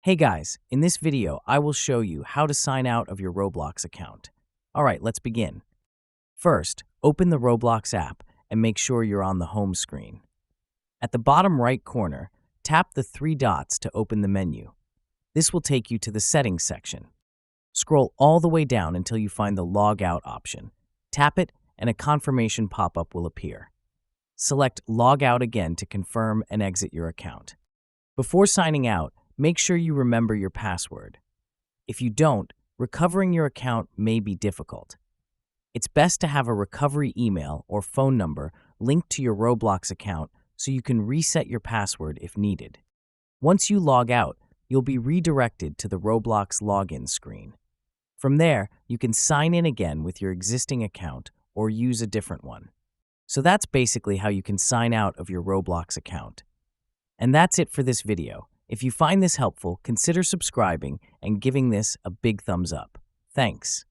Hey guys, in this video, I will show you how to sign out of your Roblox account. Alright, let's begin. First, open the Roblox app and make sure you're on the home screen. At the bottom right corner, tap the three dots to open the menu. This will take you to the settings section. Scroll all the way down until you find the Logout option. Tap it and a confirmation pop-up will appear. Select Logout again to confirm and exit your account. Before signing out, make sure you remember your password. If you don't, recovering your account may be difficult. It's best to have a recovery email or phone number linked to your Roblox account so you can reset your password if needed. Once you log out, you'll be redirected to the Roblox login screen. From there, you can sign in again with your existing account or use a different one. So that's basically how you can sign out of your Roblox account. And that's it for this video. If you find this helpful, consider subscribing and giving this a big thumbs up. Thanks.